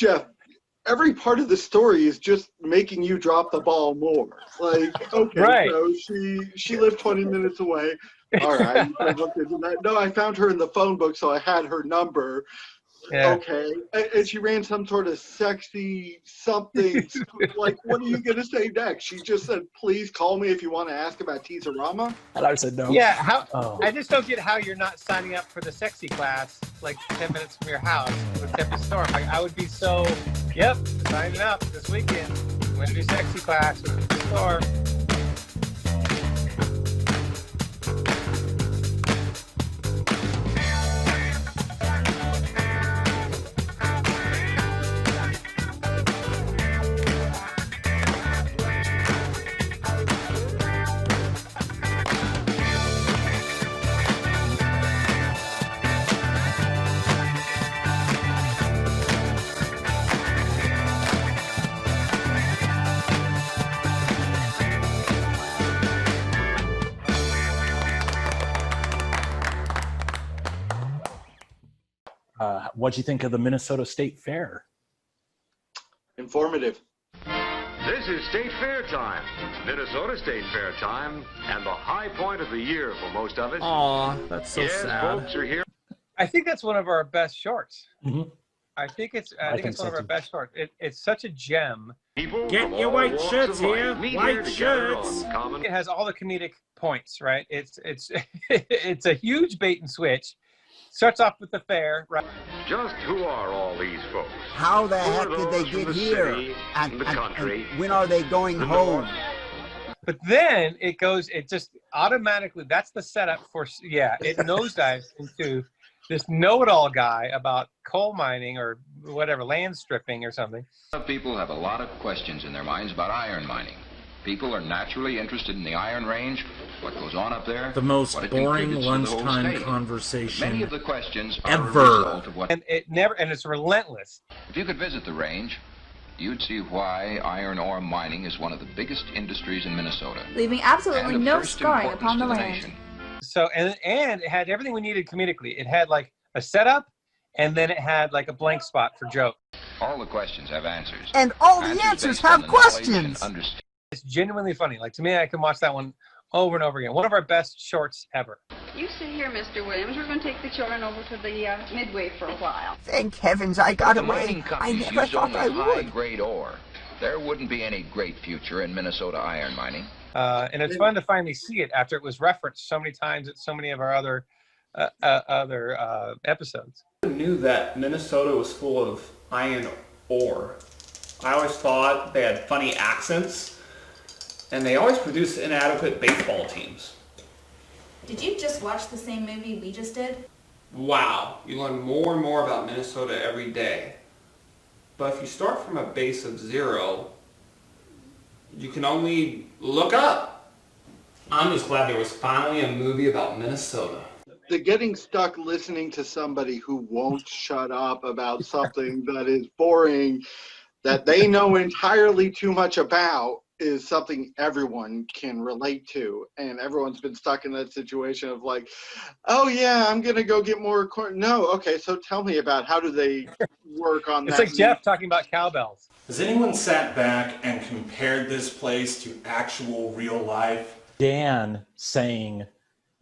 Jeff, every part of the story is just making you drop the ball more. Like, okay, Right. so she lived 20 minutes away. All right. I looked into that. No, I found her in the phone book, so I had her number. Yeah. Okay. And she ran some sort of sexy something. Like, what are you going to say next? She just said, please call me if you want to ask about Dance-O-Rama. And I said no. Yeah, Oh. I just don't get how you're not signing up for the sexy class like 10 minutes from your house with Tempest Storm. Like, I would be so, yep, signing up this weekend. I'm going to do sexy class with Tempest Storm. What'd you think of the Minnesota State Fair? Informative. This is State Fair time, Minnesota State Fair time, and the high point of the year for most of us. Aw, that's so yes, sad. folks are here. I think that's one of our best shorts. Mm-hmm. I think it's think so one of our too. best shorts. It's such a gem. People Get from your all white walks shirts of life here, meet white here together shirts. on common. It has all the comedic points, right? It's it's a huge bait and switch. Starts off with the fair, right? Just who are all these folks? How the Who heck are did those they from get the here? city, And, the country, and when are they going the home? north? But then it just automatically, that's the setup for, yeah, it nosedives into this know-it-all guy about coal mining or whatever, land stripping or something. A lot of people have a lot of questions in their minds about iron mining. People are naturally interested in the Iron Range, what goes on up there, The most what it boring contributes to the whole lunchtime state. conversation Many of the questions are ever. a result of what. And it's relentless. If you could visit the range, you'd see why iron ore mining is one of the biggest industries in Minnesota. Leaving absolutely and of no first scarring importance upon the to the land. nation. So, and it had everything we needed comedically. It had like a setup, and then it had like a blank spot for joke. All the questions have answers. And all the answers based on have the knowledge and questions. understanding. It's genuinely funny. Like, to me, I can watch that one over and over again. One of our best shorts ever. You sit here, Mr. Williams. We're going to take the children over to the Midway for a while. Thank heavens I got The away. mining I companies never use thought only I would. high-grade ore. There wouldn't be any great future in Minnesota iron mining. And it's fun to finally see it after it was referenced so many times at so many of our other episodes. I knew that Minnesota was full of iron ore. I always thought they had funny accents, and they always produced inadequate baseball teams. Did you just watch the same movie we just did? Wow, you learn more and more about Minnesota every day. But if you start from a base of 0, you can only look up. I'm just glad there was finally a movie about Minnesota. The getting stuck listening to somebody who won't shut up about something that is boring, that they know entirely too much about, is something everyone can relate to. And everyone's been stuck in that situation of like, oh yeah, I'm going to go get more corn. No, okay, so tell me about how do they work on It's that. like Jeff talking about cowbells. Has anyone sat back and compared this place to actual real life? Dan saying,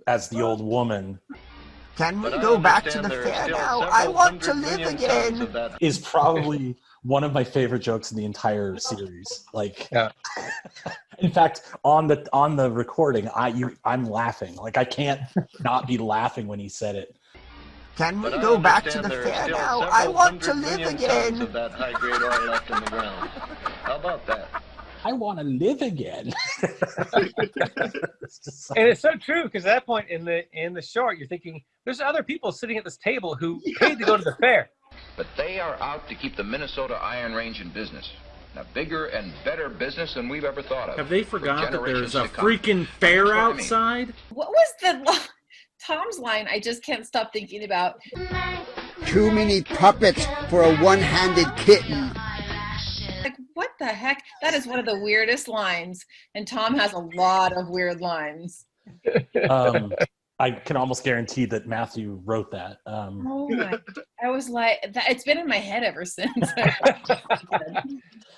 as the old woman, Can we go back to the fair now? I want to live again. is probably one of my favorite jokes in the entire series. Like, Yeah. in fact, on the recording, I'm laughing. Like, I can't not be laughing when he said it. Can we go back to the fair now? I want to live again. Of that high-grade oil left in the ground. How about that? I want to live again. It's just so- And it's so true, because at that point in the short, you're thinking, there's other people sitting at this table who paid to go to the fair. But they are out to keep the Minnesota Iron Range in business. A bigger and better business than we've ever thought of. Have they for forgot that there's generations a to come. freaking fair That's what I mean. outside? What was the Tom's line I just can't stop thinking about? Too many puppets for a one-handed kitten. Like, what the heck? That is one of the weirdest lines. And Tom has a lot of weird lines. I can almost guarantee that Matthew wrote that. Oh my! I was like, it's been in my head ever since.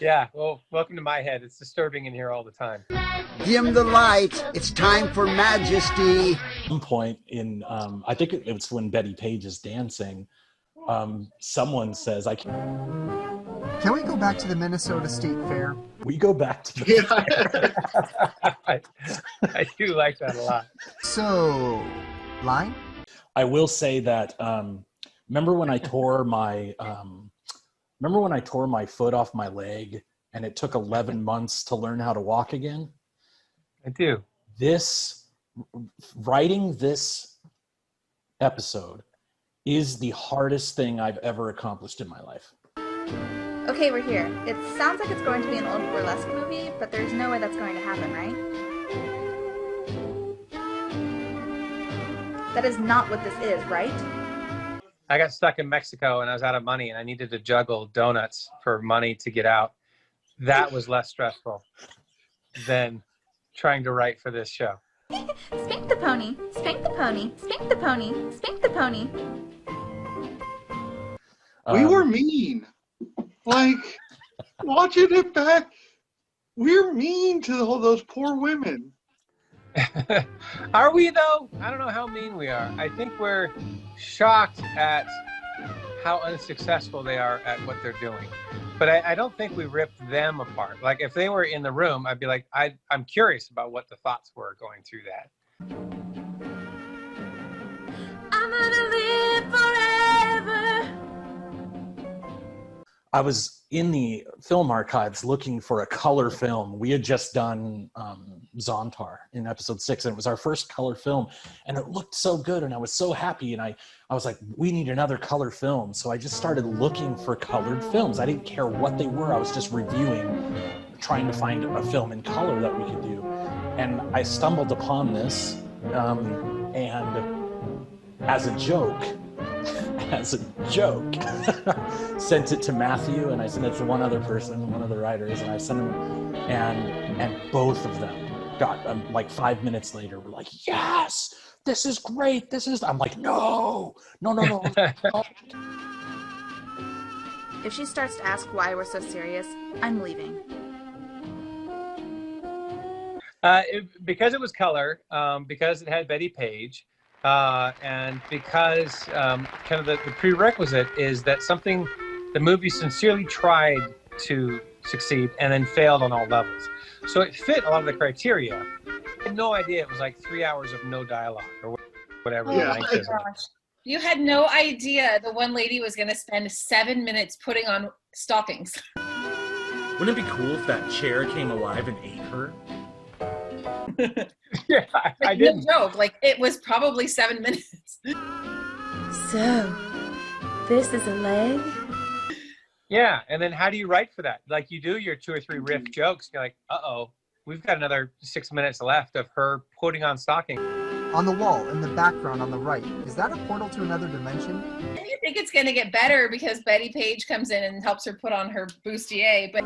Yeah. Well, welcome to my head. It's disturbing in here all the time. Dim the light. It's time for majesty. At some point in, I think it's when Bettie Page is dancing, someone says, Can we go back to the Minnesota State Fair? We go back to the I do like that a lot. So, line? I will say that, remember when I tore my foot off my leg and it took 11 months to learn how to walk again? I do. Writing this episode is the hardest thing I've ever accomplished in my life. Okay, we're here. It sounds like it's going to be an old burlesque movie, but there's no way that's going to happen, right? That is not what this is, right? I got stuck in Mexico and I was out of money and I needed to juggle donuts for money to get out. That was less stressful than trying to write for this show. Spank the pony, spank the pony, spank the pony, spank the pony. We were mean. Like, watching it back, we're mean to all those poor women. Are we, though? I don't know how mean we are. I think we're shocked at how unsuccessful they are at what they're doing. But I don't think we ripped them apart. Like, if they were in the room, I'd be like, I'm curious about what the thoughts were going through that. I'm gonna live forever. I was in the film archives looking for a color film. We had just done Zontar in episode 6, and it was our first color film, and it looked so good, and I was so happy, and I was like, we need another color film. So I just started looking for colored films. I didn't care what they were. I was just reviewing, trying to find a film in color that we could do. And I stumbled upon this, and as a joke, sent it to Matthew, and I sent it to one other person, one of the writers, and I sent them, and both of them got, like 5 minutes later, were like, yes, this is great, I'm like, no. If she starts to ask why we're so serious, I'm leaving. Because it was color, because it had Bettie Page, and because kind of the prerequisite is that the movie sincerely tried to succeed and then failed on all levels. So it fit a lot of the criteria. I had no idea it was like 3 hours of no dialogue or whatever. Oh my gosh. You had no idea the one lady was going to spend 7 minutes putting on stockings. Wouldn't it be cool if that chair came alive and ate her? Yeah, I didn't. No joke. Like, it was probably 7 minutes. So, this is a leg? Yeah, and then how do you write for that? Like, you do your 2 or 3 riff jokes. You're like, uh-oh, we've got another 6 minutes left of her putting on stocking. On the wall, in the background on the right, is that a portal to another dimension? And you think it's going to get better because Bettie Page comes in and helps her put on her bustier, but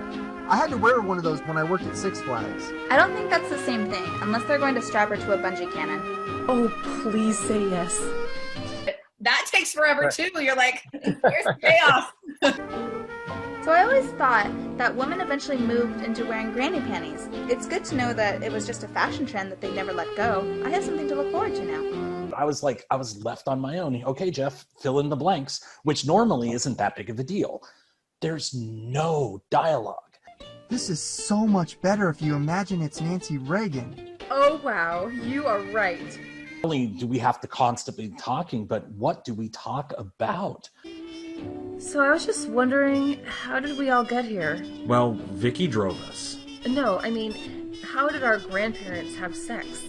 I had to wear one of those when I worked at Six Flags. I don't think that's the same thing, unless they're going to strap her to a bungee cannon. Oh, please say yes. that takes forever too. You're like, here's the payoff. So I always thought that women eventually moved into wearing granny panties. It's good to know that it was just a fashion trend that they never let go. I have something to look forward to now. I was left on my own. Okay, Jeff, fill in the blanks, which normally isn't that big of a deal. There's no dialogue. This is so much better if you imagine it's Nancy Reagan. Oh, wow. You are right. Not only do we have to constantly be talking, but what do we talk about? So I was just wondering, how did we all get here? Well, Vicky drove us. No, I mean, how did our grandparents have sex?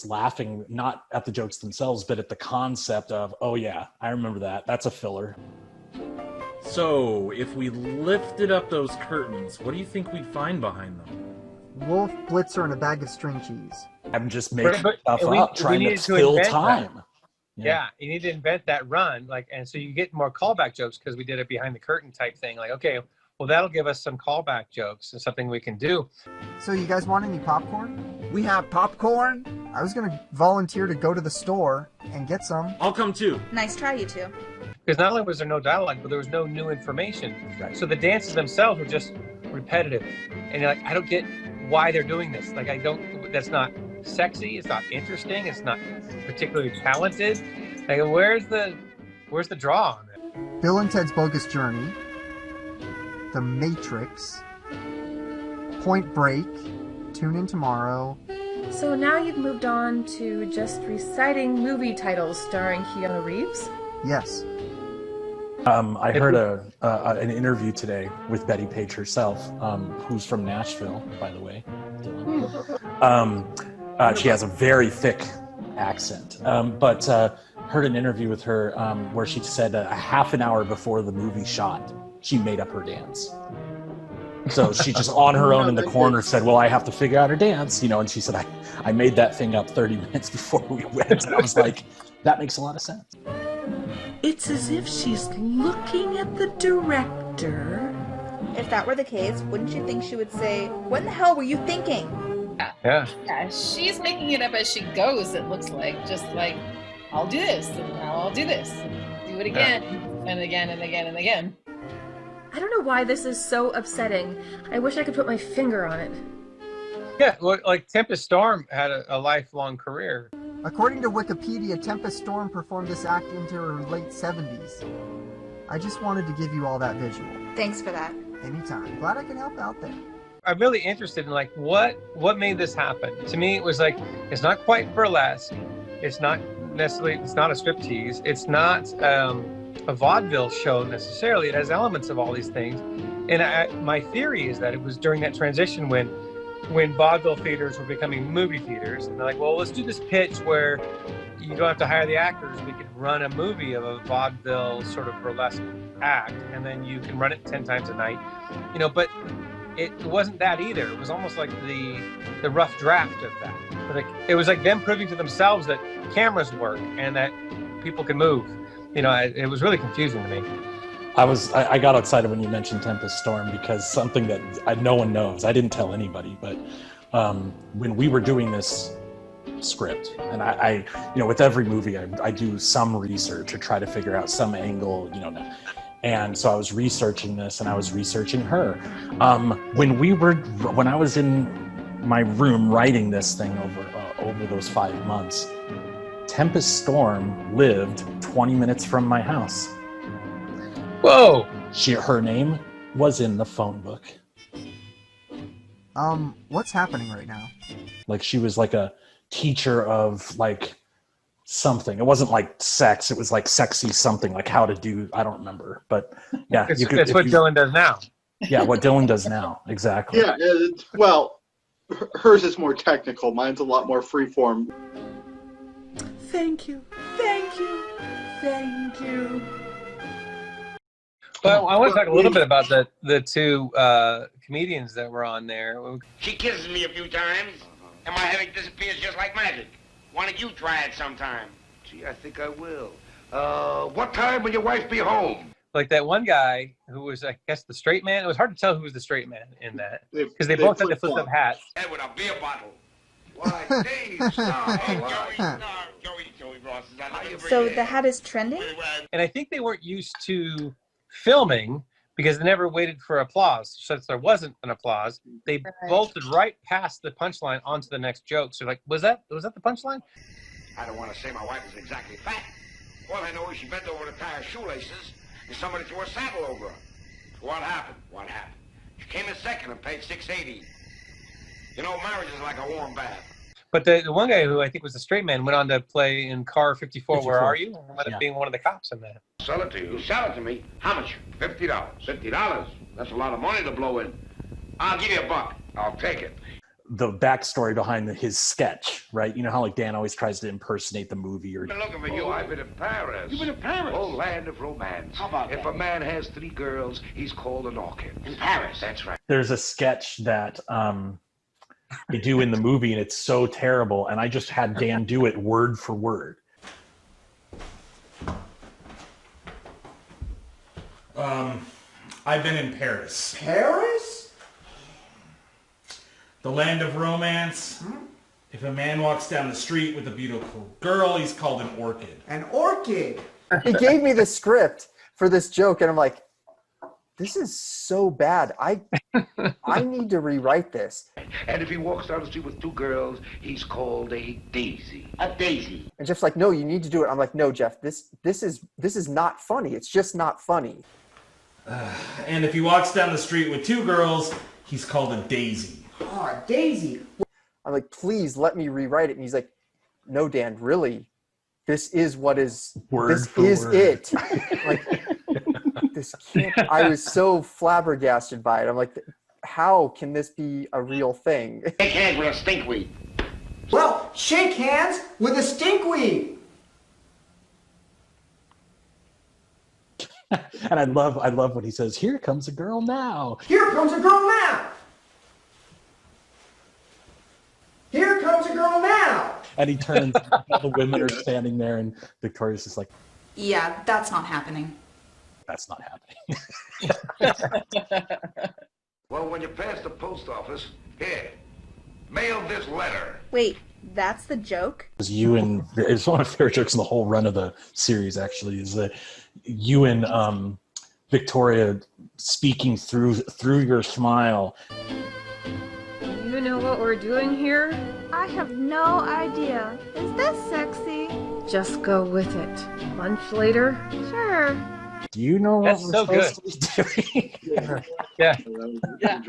Laughing not at the jokes themselves, but at the concept of, oh yeah, I remember that. That's a filler. So, if we lifted up those curtains, what do you think we'd find behind them? Wolf, Blitzer, and a bag of string cheese. I'm just making stuff up, trying to fill time. Yeah, you need to invent that run, and so you get more callback jokes because we did it behind the curtain type thing. Like, okay, well, that'll give us some callback jokes and something we can do. So you guys want any popcorn? We have popcorn. I was gonna volunteer to go to the store and get some. I'll come too. Nice try, you two. Because not only was there no dialogue, but there was no new information. Right. So the dances themselves were just repetitive. And you're like, I don't get why they're doing this. Like, that's not sexy. It's not interesting. It's not particularly talented. Like, where's the draw on it? Bill and Ted's Bogus Journey, The Matrix, Point Break, Tune In Tomorrow. So now you've moved on to just reciting movie titles starring Keanu Reeves? Yes. I heard an interview today with Bettie Page herself, who's from Nashville, by the way. She has a very thick accent, but heard an interview with her where she said a half an hour before the movie shot, she made up her dance. So she just on her own in the corner said, well, I have to figure out her dance, and she said, I made that thing up 30 minutes before we went. And I was like, that makes a lot of sense. It's as if she's looking at the director. If that were the case, wouldn't you think she would say, what in the hell were you thinking? Yeah. Yeah, she's making it up as she goes, it looks like. Just like, I'll do this, and now I'll do this. Do it again, and again, and again, and again. I don't know why this is so upsetting. I wish I could put my finger on it. Yeah, well, like Tempest Storm had a lifelong career. According to Wikipedia, Tempest Storm performed this act into her late 70s. I just wanted to give you all that visual. Thanks for that. Anytime. Glad I can help out there. I'm really interested in like what made this happen. To me, it was like it's not quite burlesque. It's not necessarily. It's not a striptease. It's not a vaudeville show necessarily. It has elements of all these things. And my theory is that it was during that transition when vaudeville theaters were becoming movie theaters, and they're like, well, let's do this pitch where you don't have to hire the actors. We could run a movie of a vaudeville sort of burlesque act, and then you can run it 10 times a night, but it wasn't that either. It was almost like the rough draft of that. Like, it was like them proving to themselves that cameras work and that people can move. It was really confusing to me. I got excited when you mentioned Tempest Storm because something that no one knows. I didn't tell anybody, but when we were doing this script, and I with every movie, I do some research or try to figure out some angle, and so I was researching this and I was researching her. When I was in my room writing this thing over those 5 months, Tempest Storm lived 20 minutes from my house. Whoa! Her name was in the phone book. What's happening right now? Like, she was like a teacher of like something. It wasn't like sex. It was like sexy something, like how to do. I don't remember, but yeah, it's what Dylan does now. Yeah, what Dylan does now, exactly. Yeah, well, hers is more technical. Mine's a lot more freeform. Thank you, thank you, thank you. Well, I want to talk a little bit about the two comedians that were on there. She kisses me a few times, and my headache disappears just like magic. Why don't you try it sometime? Gee, I think I will. What time will your wife be home? Like that one guy who was, I guess, the straight man. It was hard to tell who was the straight man in that because they both had the flipped up hats. And with a beer bottle. Why, Dave, stop. Joey Ross. So the hat is trending? And I think they weren't used to filming because they never waited for applause. Since there wasn't an applause, they bolted right past the punchline onto the next joke. So like, was that the punchline? I don't want to say my wife is exactly fat. All I know is she bent over to tie her shoelaces and somebody threw a saddle over her. What happened? She came in second and paid $6.80. Marriage is like a warm bath. But the one guy who I think was the straight man went on to play in Car 54, Where Are You? And ended up being one of the cops in that. Sell it to you. Sell it to me. How much? $50. $50? That's a lot of money to blow in. I'll give you $1. I'll take it. The backstory behind his sketch, right? You know how like Dan always tries to impersonate the movie or. I've been looking for you. I've been in Paris. You've been in Paris? Oh, land of romance. How about that? If a man has 3 girls, he's called an orchid. In Paris? That's right. There's a sketch that they do in the movie, and it's so terrible. And I just had Dan do it word for word. I've been in Paris. Paris? The land of romance, If a man walks down the street with a beautiful girl, he's called an orchid. An orchid. He gave me the script for this joke, and I'm like, this is so bad. I need to rewrite this. And if he walks down the street with two girls, he's called a daisy. A daisy. And Jeff's like, no, you need to do it. I'm like, no, Jeff, this is not funny. It's just not funny. And if he walks down the street with two girls, he's called a daisy. Oh, daisy. I'm like, please let me rewrite it. And he's like, no, Dan, really, this is what is Word this for is word. it. Like, this can't. I was so flabbergasted by it. I'm like, how can this be a real thing? Shake hands with a stinkweed. Well, shake hands with a stinkweed. And I love when he says, "Here comes a girl now." Here comes a girl now. Here comes a girl now. And he turns, all the women are standing there, and Victoria's just like, Yeah, that's not happening. "That's not happening." Well, when you pass the post office, here, mail this letter. Wait, that's the joke? It's you and it's one of my favorite jokes in the whole run of the series. Actually, is that you and Victoria speaking through your smile. You know what we're doing here? I have no idea. Is this sexy? Just go with it. Lunch later? Sure. Do you know what That's we're so good. supposed to be doing? Yeah. Yeah.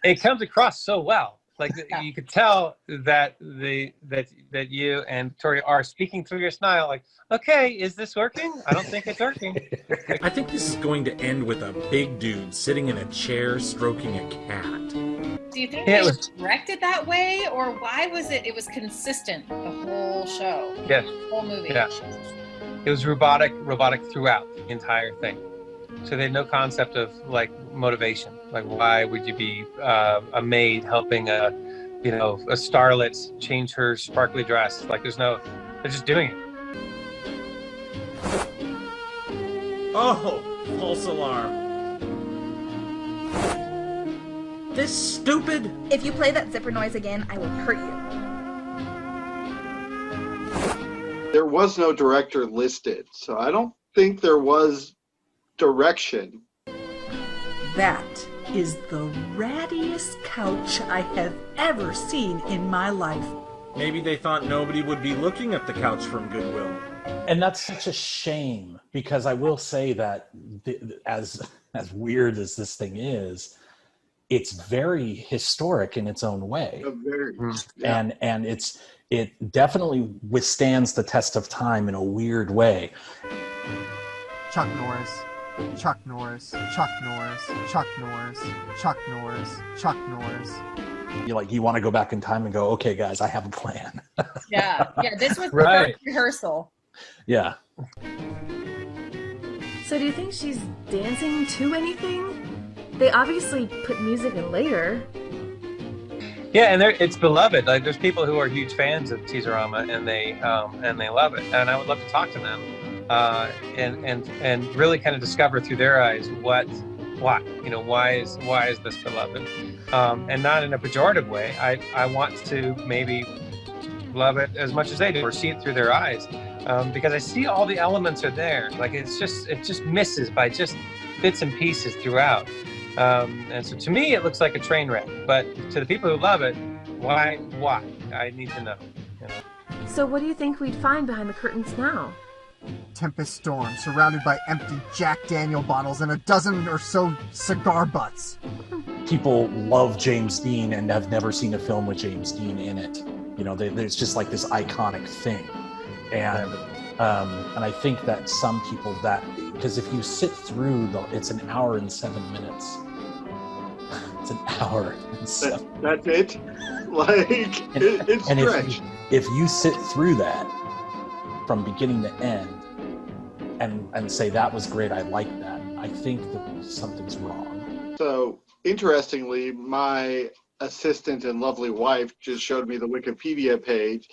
It comes across so well. Like you could tell that that you and Victoria are speaking through your smile. Like, okay, is this working? I don't think it's working. I think this is going to end with a big dude sitting in a chair stroking a cat. Do you think Yeah, it they was- directed that way, or why was it? It was consistent the whole show. Yes. The whole movie. Yeah. It was robotic throughout the entire thing. So they had no concept of like motivation. Like, why would you be a maid helping a starlet change her sparkly dress? Like, they're just doing it. Oh, false alarm. This stupid. If you play that zipper noise again, I will hurt you. There was no director listed, so I don't think there was direction. That is the rattiest couch I have ever seen in my life. Maybe they thought nobody would be looking at the couch from Goodwill. And that's such a shame, because I will say that as weird as this thing is, it's very historic in its own way. Yeah. And it definitely withstands the test of time in a weird way. Chuck Norris, Chuck Norris, Chuck Norris, Chuck Norris, Chuck Norris, Chuck Norris. You want to go back in time and go, okay, guys, I have a plan. Yeah. This was the Right. first rehearsal. Yeah. So do you think she's dancing to anything? They obviously put music in later. Yeah, and it's beloved. Like, there's people who are huge fans of Dance-O-Rama, and they love it. And I would love to talk to them, and really kind of discover through their eyes why is this beloved, and not in a pejorative way. I want to maybe love it as much as they do, or see it through their eyes, because I see all the elements are there. Like, it just misses by just bits and pieces throughout. And so to me, it looks like a train wreck. But to the people who love it, why? I need to know. So what do you think we'd find behind the curtains now? Tempest storm, surrounded by empty Jack Daniel bottles and a dozen or so cigar butts. People love James Dean and have never seen a film with James Dean in it. There's just like this iconic thing. And I think that some people because if you sit through it's an hour and 7 minutes. It's an hour and 7. That's it. Like, it's and stretched. if you sit through that from beginning to end and say that was great, I like that, I think that something's wrong. So, interestingly, my assistant and lovely wife just showed me the Wikipedia page.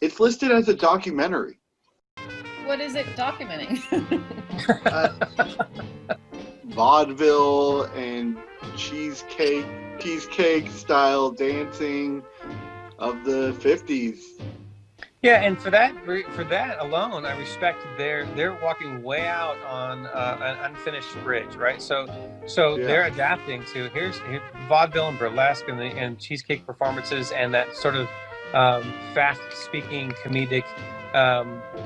It's listed as a documentary. What is it documenting? Vaudeville and cheesecake style dancing. of the 50s. Yeah, and for that alone, I respect they're walking way out on an unfinished bridge, right? So they're adapting to here's vaudeville and burlesque and cheesecake performances and that sort of fast-speaking comedic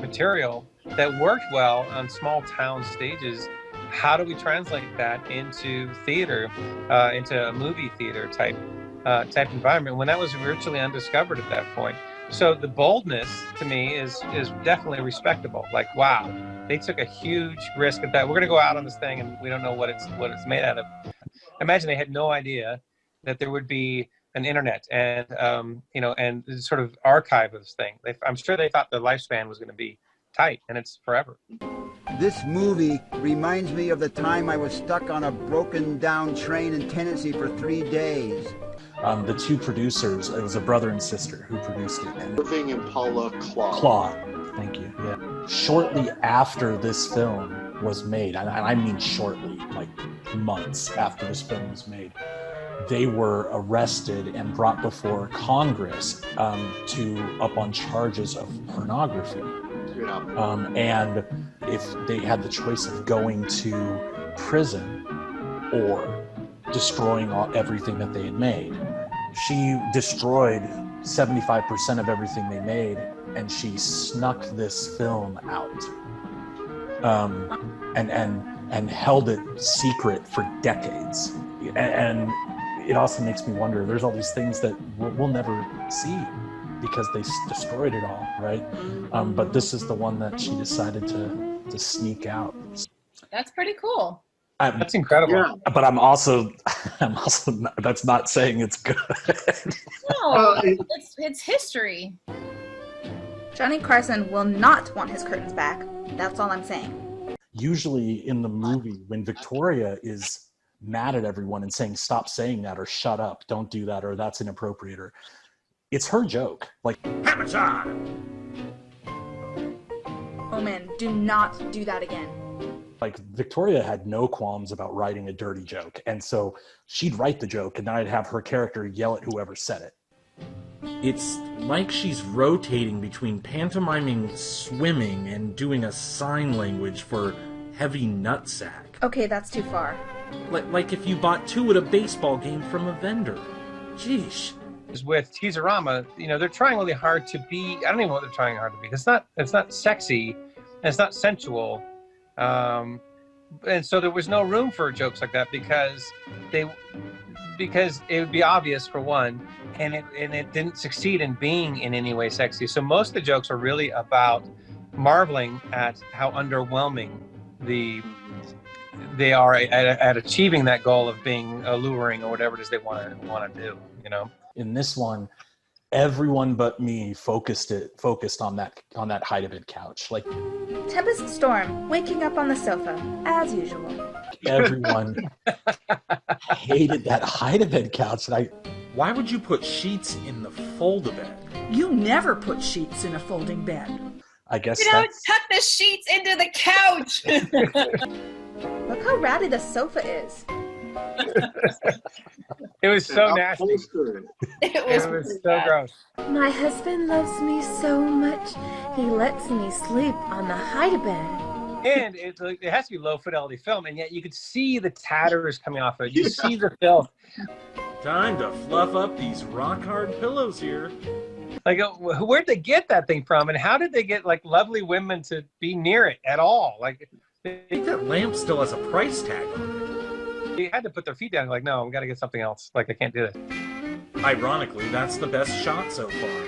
material that worked well on small town stages. How do we translate that into theater, into a movie theater type environment when that was virtually undiscovered at that point? So the boldness to me is definitely respectable. Like, wow, they took a huge risk at that. We're going to go out on this thing and we don't know what it's made out of. Imagine they had no idea that there would be an internet and and sort of archive of this thing. I'm sure they thought the lifespan was going to be tight, and it's forever. This movie reminds me of the time I was stuck on a broken down train in Tennessee for 3 days. The two producers, it was a brother and sister who produced it. Irving and Paula Claw. Claw, thank you. Yeah. Shortly after this film was made, and I mean shortly, like months after this film was made, they were arrested and brought before Congress up on charges of pornography. Yeah. And if they had the choice of going to prison or destroying everything that they had made, she destroyed 75% of everything they made, and she snuck this film out and held it secret for decades. And it also makes me wonder, there's all these things that we'll never see because they destroyed it all, right? But this is the one that she decided to sneak out. That's pretty cool. That's incredible. Yeah. But I'm also that's not saying it's good. No, it's history. Johnny Carson will not want his curtains back. That's all I'm saying. Usually in the movie, when Victoria is mad at everyone and saying, stop saying that, or shut up, don't do that, or that's inappropriate, or it's her joke. Like, Hammer time! Oh man, do not do that again. Like, Victoria had no qualms about writing a dirty joke. And so she'd write the joke and then I'd have her character yell at whoever said it. It's like she's rotating between pantomiming swimming and doing a sign language for heavy nutsack. Okay, that's too far. Like if you bought 2 at a baseball game from a vendor. Jeez. With Dance-O-Rama, they're trying really hard to be, I don't even know what they're trying hard to be. It's not sexy, and it's not sensual. And so there was no room for jokes like that because it would be obvious, for one, and it didn't succeed in being in any way sexy. So most of the jokes are really about marveling at how underwhelming they are at achieving that goal of being alluring or whatever it is they want to do. In this one, everyone but me focused on that hide-a-bed couch. Like, Tempest Storm waking up on the sofa as usual. Everyone hated that hide-a-bed couch. Why would you put sheets in the fold-a-bed? You never put sheets in a folding bed. I guess you don't tuck the sheets into the couch. Look how ratty the sofa is. It was so nasty. It was so gross. My husband loves me so much, he lets me sleep on the hide-a-bed. And it has to be low fidelity film, and yet you could see the tatters coming off of it. You see the filth. Time to fluff up these rock-hard pillows here. Like, where'd they get that thing from, and how did they get like lovely women to be near it at all? Like, I think that lamp still has a price tag on it. They had to put their feet down. Like, no, we got to get something else. Like, I can't do this. Ironically, that's the best shot so far.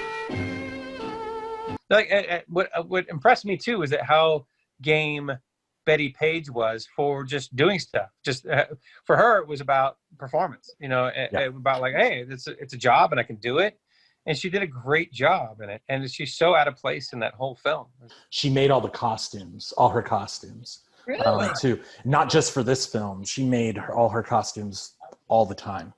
Like, what impressed me too is that how game Bettie Page was for just doing stuff. Just for her, it was about performance. About like, hey, it's a job and I can do it. And she did a great job in it. And she's so out of place in that whole film. She made all her costumes. Really? Too. Not just for this film. She made all her costumes all the time.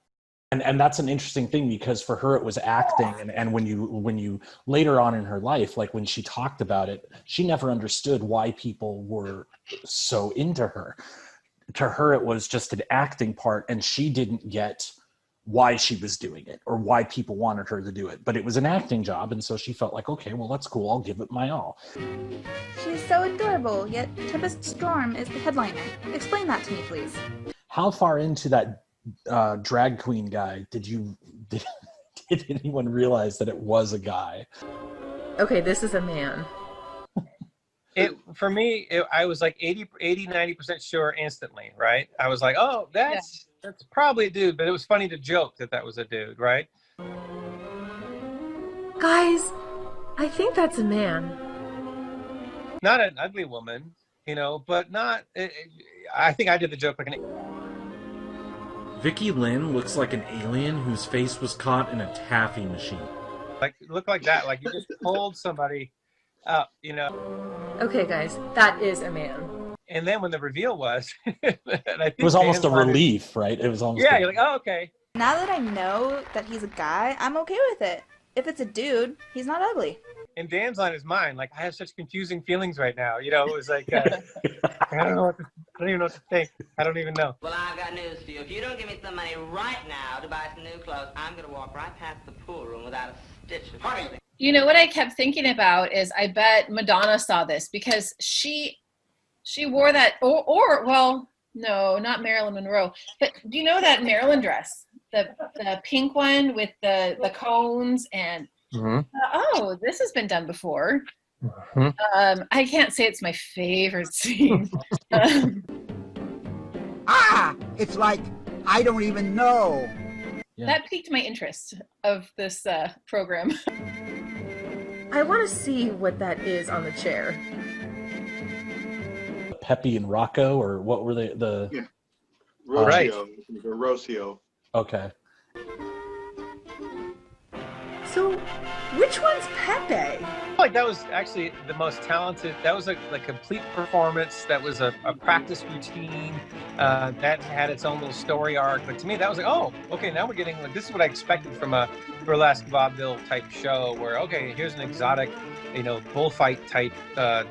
And that's an interesting thing because for her it was acting, and when you later on in her life, like when she talked about it, she never understood why people were so into her. To her it was just an acting part, and she didn't get why she was doing it or why people wanted her to do it. But it was an acting job, and so she felt like, okay, well, that's cool. I'll give it my all. She's so adorable, yet Tempest Storm is the headliner. Explain that to me, please. How far into that drag queen guy did anyone realize that it was a guy? Okay, this is a man. For me, I was like 90% sure instantly, right? I was like, oh, that's probably a dude, but it was funny to joke that was a dude, right? Guys, I think that's a man. Not an ugly woman, but not. I think I did the joke like an. Vicky Lynn looks like an alien whose face was caught in a taffy machine. Like, look like that. Like you just pulled somebody up, Okay, guys, that is a man. And then when the reveal was, and I think it was almost a relief, right? It was almost. Yeah, you're like, oh, okay. Now that I know that he's a guy, I'm okay with it. If it's a dude, he's not ugly. And Dan's line is mine. Like, I have such confusing feelings right now. It was like, I don't even know what to think. I don't even know. Well, I've got news for you. If you don't give me some money right now to buy some new clothes, I'm going to walk right past the pool room without a stitch of clothing. What I kept thinking about is I bet Madonna saw this because she wore that, well, no, not Marilyn Monroe. But do you know that Marilyn dress? The pink one with the cones and oh, this has been done before. I can't say it's my favorite scene. It's like I don't even know. Yeah. That piqued my interest of this program. I want to see what that is on the chair. Pepe and Rocco, or what were they? Rocio. Right. Rocio. Okay. So, which one's Pepe? Like that was actually the most talented. That was a complete performance. That was a practice routine. That had its own little story arc. But to me, that was like, oh, okay, now we're getting like this is what I expected from a burlesque vaudeville type show. Where okay, here's an exotic, bullfight type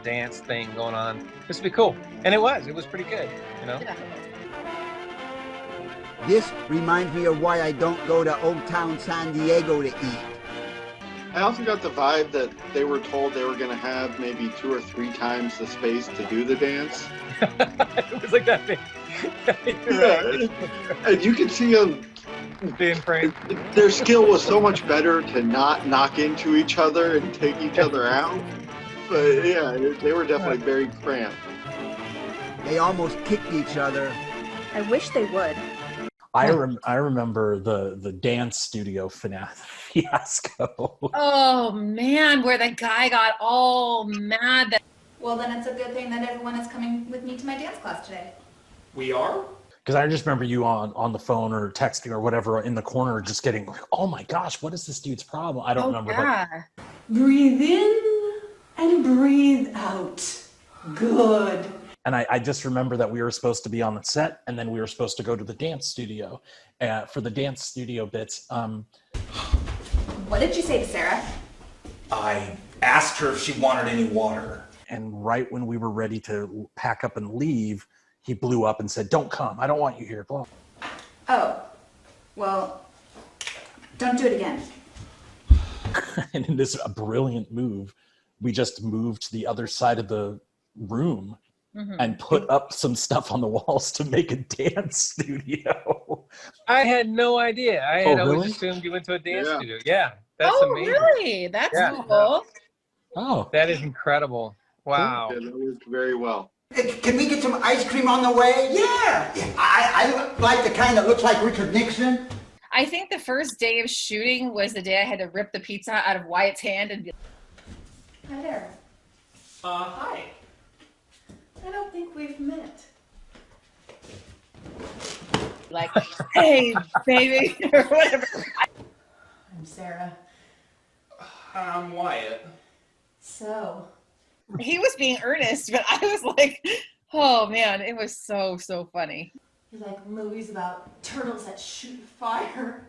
dance thing going on. This would be cool, and it was pretty good. Yeah. This reminds me of why I don't go to Old Town San Diego to eat. I also got the vibe that they were told they were going to have maybe 2 or 3 times the space to do the dance. It was like that big. Yeah, and you could see them. Being framed. Their skill was so much better to not knock into each other and take each other out. But yeah, they were definitely very cramped. They almost kicked each other. I wish they would. I remember the dance studio fiasco. Oh man, where the guy got all mad. Well, then it's a good thing that everyone is coming with me to my dance class today. We are? Because I just remember you on the phone or texting or whatever in the corner just getting, oh my gosh, what is this dude's problem? I don't remember. Yeah. But... Breathe in and breathe out. Good. And I just remember that we were supposed to be on the set, and then we were supposed to go to the dance studio for the dance studio bits. What did you say to Sarah? I asked her if she wanted any water. And right when we were ready to pack up and leave, he blew up and said, "Don't come. I don't want you here." Blah. Oh, well, don't do it again. And in this brilliant move, we just moved to the other side of the room. Mm-hmm. And put up some stuff on the walls to make a dance studio. I had no idea. I had always really? assumed you went to a dance studio. Yeah, that's amazing. Really? That's cool. Oh, that is incredible. Wow. Yeah, that worked very well. Can we get some ice cream on the way? Yeah. I like the kind that looks like Richard Nixon. I think the first day of shooting was the day I had to rip the pizza out of Wyatt's hand and be Hi there. Hi. I don't think we've met. like, hey, baby, or whatever. I'm Sarah. I'm Wyatt. So. He was being earnest, but I was like, oh man, it was so funny. You like movies about turtles that shoot fire?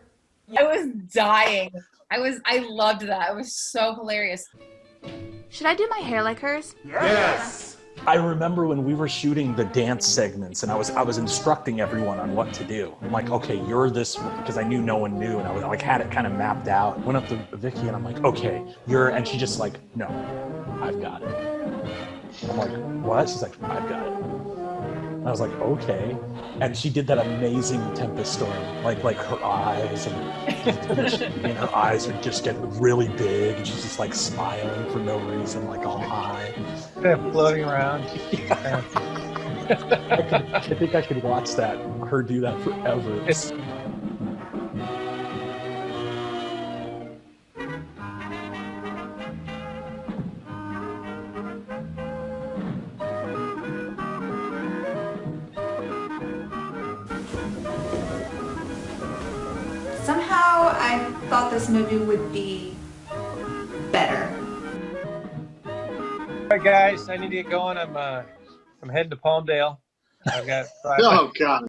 I was dying. I loved that. It was so hilarious. Should I do my hair like hers? Yes. I remember when we were shooting the dance segments, and I was instructing everyone on what to do. I'm like, okay, you're this, because I knew no one knew, and I was like had it kind of mapped out. Went up to Vicky, and I'm like, okay, and she just like, no, I've got it. I'm like, what? She's like, I've got it. And I was like, okay. And she did that amazing Tempest story, like her eyes and her eyes would just get really big, and she's just like smiling for no reason, like all high. Floating around. I think I could watch her do that forever. Somehow I thought this movie would be better. All right, guys, I need to get going. I'm heading to Palmdale. I've got. Oh God.